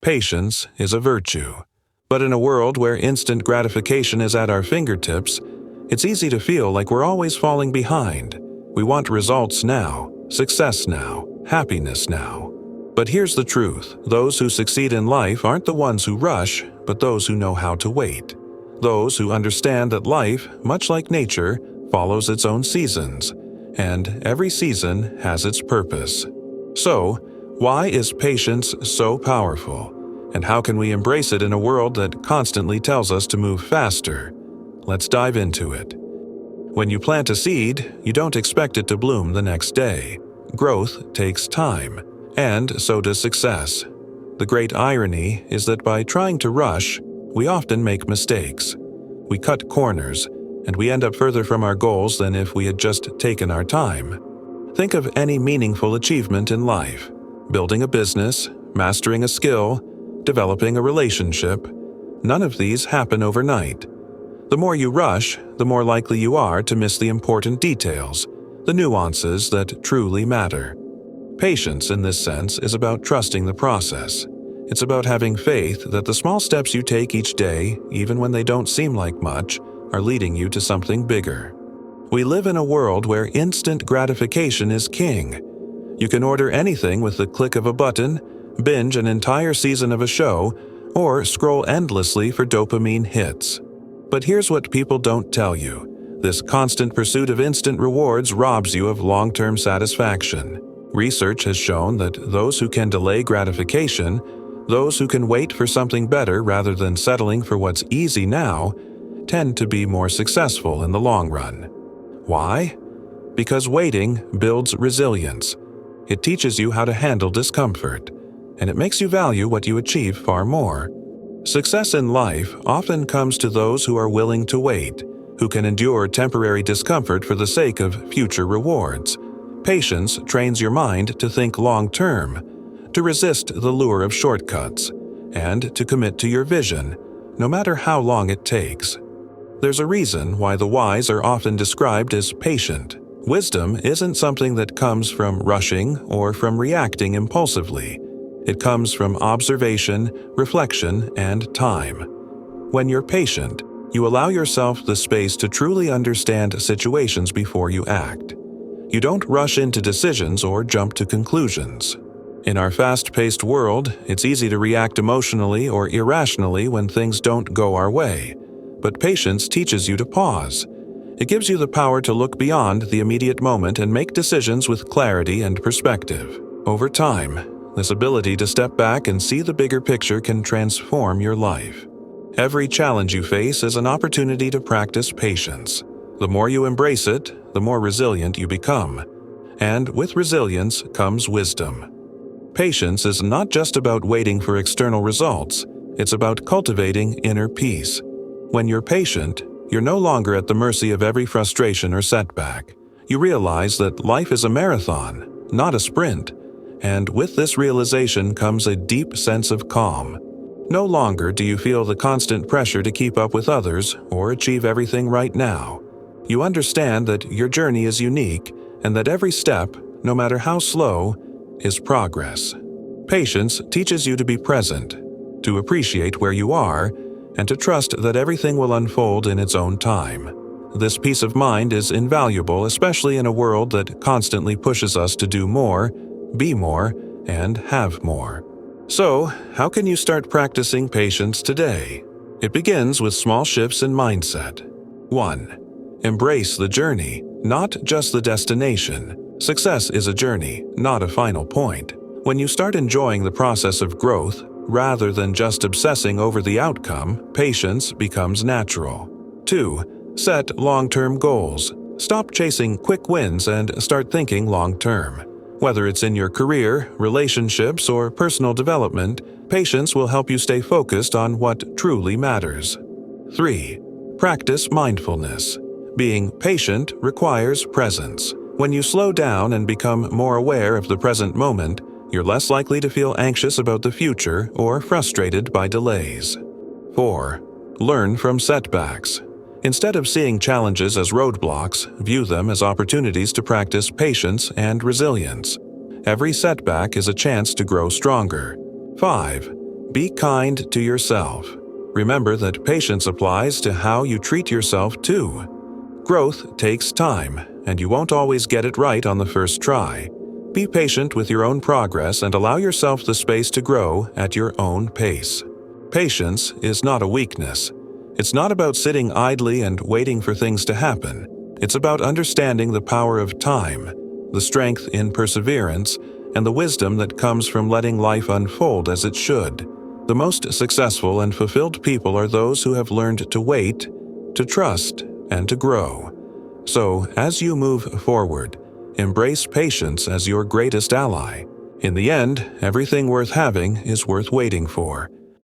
Patience is a virtue. But in a world where instant gratification is at our fingertips, it's easy to feel like we're always falling behind. We want results now, success now, happiness now. But here's the truth. Those who succeed in life aren't the ones who rush, but those who know how to wait. Those who understand that life, much like nature, follows its own seasons, and every season has its purpose. So, why is patience so powerful? And how can we embrace it in a world that constantly tells us to move faster? Let's dive into it. When you plant a seed, you don't expect it to bloom the next day. Growth takes time, and so does success. The great irony is that by trying to rush, we often make mistakes. We cut corners, and we end up further from our goals than if we had just taken our time. Think of any meaningful achievement in life: building a business, mastering a skill, developing a relationship. None of these happen overnight. The more you rush, the more likely you are to miss the important details, the nuances that truly matter. Patience, in this sense, is about trusting the process. It's about having faith that the small steps you take each day, even when they don't seem like much, are leading you to something bigger. We live in a world where instant gratification is king. You can order anything with the click of a button, binge an entire season of a show, or scroll endlessly for dopamine hits. But here's what people don't tell you. This constant pursuit of instant rewards robs you of long-term satisfaction. Research has shown that those who can delay gratification, those who can wait for something better rather than settling for what's easy now, tend to be more successful in the long run. Why? Because waiting builds resilience. It teaches you how to handle discomfort, and it makes you value what you achieve far more. Success in life often comes to those who are willing to wait, who can endure temporary discomfort for the sake of future rewards. Patience trains your mind to think long-term, to resist the lure of shortcuts, and to commit to your vision, no matter how long it takes. There's a reason why the wise are often described as patient. Wisdom isn't something that comes from rushing or from reacting impulsively. It comes from observation, reflection, and time. When you're patient, you allow yourself the space to truly understand situations before you act. You don't rush into decisions or jump to conclusions. In our fast-paced world, it's easy to react emotionally or irrationally when things don't go our way. But patience teaches you to pause. It gives you the power to look beyond the immediate moment and make decisions with clarity and perspective. Over time, this ability to step back and see the bigger picture can transform your life. Every challenge you face is an opportunity to practice patience. The more you embrace it, the more resilient you become. And with resilience comes wisdom. Patience is not just about waiting for external results. It's about cultivating inner peace. When you're patient, you're no longer at the mercy of every frustration or setback. You realize that life is a marathon, not a sprint. And with this realization comes a deep sense of calm. No longer do you feel the constant pressure to keep up with others or achieve everything right now. You understand that your journey is unique and that every step, no matter how slow, is progress. Patience teaches you to be present, to appreciate where you are, and to trust that everything will unfold in its own time. This peace of mind is invaluable, especially in a world that constantly pushes us to do more, be more, and have more. So, how can you start practicing patience today? It begins with small shifts in mindset. 1. Embrace the journey, not just the destination. Success is a journey, not a final point. When you start enjoying the process of growth, rather than just obsessing over the outcome, patience becomes natural. 2. Set long-term goals. Stop chasing quick wins and start thinking long-term. Whether it's in your career, relationships, or personal development, patience will help you stay focused on what truly matters. 3. Practice mindfulness. Being patient requires presence. When you slow down and become more aware of the present moment, you're less likely to feel anxious about the future or frustrated by delays. 4. Learn from setbacks. Instead of seeing challenges as roadblocks, view them as opportunities to practice patience and resilience. Every setback is a chance to grow stronger. 5. Be kind to yourself. Remember that patience applies to how you treat yourself too. Growth takes time, and you won't always get it right on the first try. Be patient with your own progress and allow yourself the space to grow at your own pace. Patience is not a weakness. It's not about sitting idly and waiting for things to happen. It's about understanding the power of time, the strength in perseverance, and the wisdom that comes from letting life unfold as it should. The most successful and fulfilled people are those who have learned to wait, to trust, and to grow. So, as you move forward, embrace patience as your greatest ally. In the end, everything worth having is worth waiting for.